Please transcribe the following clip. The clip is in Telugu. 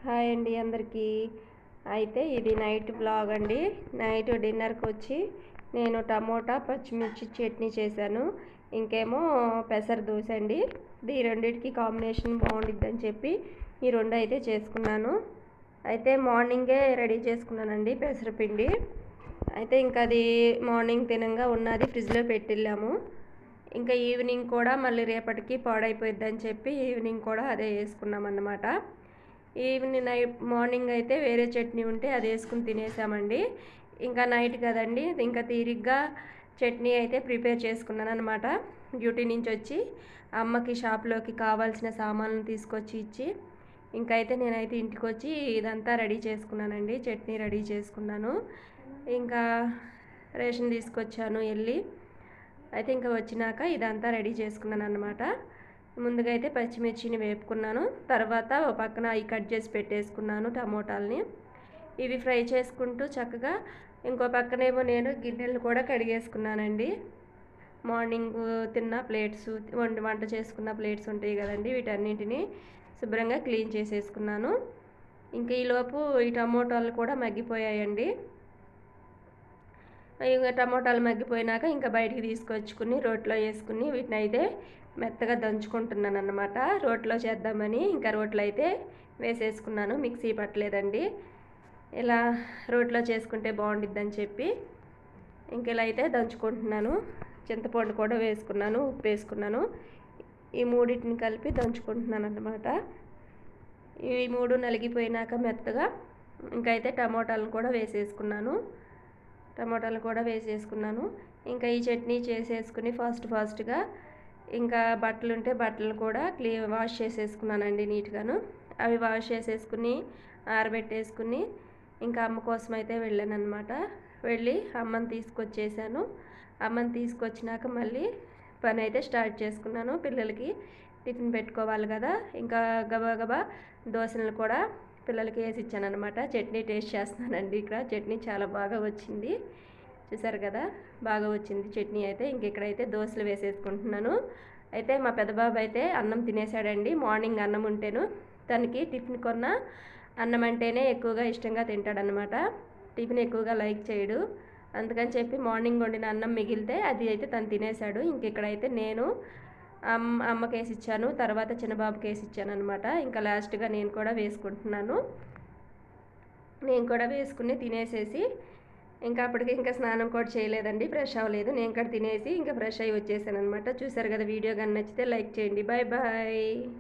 హాయ్ అండి అందరికీ. అయితే ఇది నైట్ బ్లాగ్ అండి. నైట్ డిన్నర్కి వచ్చి నేను టమోటా పచ్చిమిర్చి చట్నీ చేశాను. ఇంకేమో పెసర దోశ అండి. ఈ రెండింటికి కాంబినేషన్ బాగుండిద్దని చెప్పి ఈ రెండు అయితే చేసుకున్నాను. అయితే మార్నింగే రెడీ చేసుకున్నానండి పెసరపిండి. అయితే ఇంకా అది మార్నింగ్ తినంగా ఉన్నది ఫ్రిడ్జ్లో పెట్టిళ్ళాము. ఇంకా ఈవినింగ్ కూడా మళ్ళీ రేపటికి పాడైపోయిద్దని చెప్పి ఈవినింగ్ కూడా అదే వేసుకున్నాం అన్నమాట. ఈవినింగ్ మార్నింగ్ అయితే వేరే చట్నీ ఉంటే అది వేసుకుని తినేసామండి. ఇంకా నైట్ కదండి, ఇంకా తీరిగ్గా చట్నీ అయితే ప్రిపేర్ చేసుకున్నాను అనమాట. డ్యూటీ నుంచి వచ్చి అమ్మకి షాప్లోకి కావాల్సిన సామాన్లను తీసుకొచ్చి ఇచ్చి ఇంకా అయితే నేనైతే ఇంటికి వచ్చి ఇదంతా రెడీ చేసుకున్నానండి. చట్నీ రెడీ చేసుకున్నాను. ఇంకా రేషన్ తీసుకొచ్చాను వెళ్ళి. అయితే ఇంకా వచ్చినాక ఇదంతా రెడీ చేసుకున్నాను అన్నమాట. ముందుగా అయితే పచ్చిమిర్చిని వేపుకున్నాను. తర్వాత ఒక పక్కన అవి కట్ చేసి పెట్టేసుకున్నాను టమోటాలని. ఇవి ఫ్రై చేసుకుంటూ చక్కగా ఇంకో పక్కనేమో నేను గిన్నెలు కూడా కడిగేసుకున్నానండి. మార్నింగ్ తిన్న ప్లేట్స్, వంట చేసుకున్న ప్లేట్స్ ఉంటాయి కదండి, వీటన్నింటినీ శుభ్రంగా క్లీన్ చేసేసుకున్నాను. ఇంకా ఈలోపు ఈ టమోటాలు కూడా మగ్గిపోయాయండి. ఇంకా టమోటాలు మగ్గిపోయినాక ఇంకా బయటికి తీసుకొచ్చుకుని రోట్లో వేసుకుని వీటిని అయితే మెత్తగా దంచుకుంటున్నాను అన్నమాట. రోట్లో చేద్దామని ఇంకా రోట్లో అయితే వేసేసుకున్నాను. మిక్సీ పట్టలేదండి. ఇలా రోట్లో చేసుకుంటే బాగుండిద్దని చెప్పి ఇంక ఇలా అయితే దంచుకుంటున్నాను. చింతపండు కూడా వేసుకున్నాను, ఉప్పు వేసుకున్నాను. ఈ మూడింటిని కలిపి దంచుకుంటున్నాను అన్నమాట. ఈ మూడు నలిగిపోయినాక మెత్తగా ఇంకైతే టమోటాలను కూడా వేసేసుకున్నాను. ఇంకా ఈ చట్నీ చేసేసుకుని ఫాస్ట్గా ఇంకా బట్టలు ఉంటే బట్టలు కూడా వాష్ చేసేసుకున్నానండి నీట్గాను. అవి వాష్ చేసేసుకుని ఆరబెట్టేసుకుని ఇంకా అమ్మ కోసం అయితే వెళ్ళాను అనమాట. వెళ్ళి అమ్మని తీసుకొచ్చేసాను. అమ్మని తీసుకొచ్చినాక మళ్ళీ పని అయితే స్టార్ట్ చేసుకున్నాను. పిల్లలకి టిఫిన్ పెట్టుకోవాలి కదా, ఇంకా గబా దోశలను కూడా పిల్లలకి వేసి ఇచ్చాను అనమాట. చట్నీ టేస్ట్ చేస్తున్నానండి. ఇక్కడ చట్నీ చాలా బాగా వచ్చింది, చూసారు కదా, బాగా వచ్చింది చట్నీ అయితే. ఇక్కడైతే దోశలు వేసేసుకుంటున్నాను. అయితే మా పెద్దబాబు అయితే అన్నం తినేసాడండి. మార్నింగ్ అన్నం ఉంటేను తనకి టిఫిన్ కొన్న అన్నం అంటేనే ఎక్కువగా ఇష్టంగా తింటాడనమాట. టిఫిన్ ఎక్కువగా లైక్ చేయడు. అందుకని చెప్పి మార్నింగ్ వండిన అన్నం మిగిలితే అది అయితే తను తినేశాడు. ఇక్కడైతే నేను అమ్మకి వేసి ఇచ్చాను, తర్వాత చిన్నబాబుకి వేసి ఇచ్చాను అనమాట. ఇంకా లాస్ట్గా నేను కూడా వేసుకుంటున్నాను. నేను కూడా వేసుకుని తినేసేసి ఇంకా అప్పటికి ఇంకా స్నానం కూడా చేయలేదండి, ఫ్రెష్ అవ్వలేదు. నేను కూడా తినేసి ఇంకా ఫ్రెష్ అయ్యి వచ్చేసాను అనమాట. చూసారు కదా, వీడియో కానీ నచ్చితే లైక్ చేయండి. Bye bye.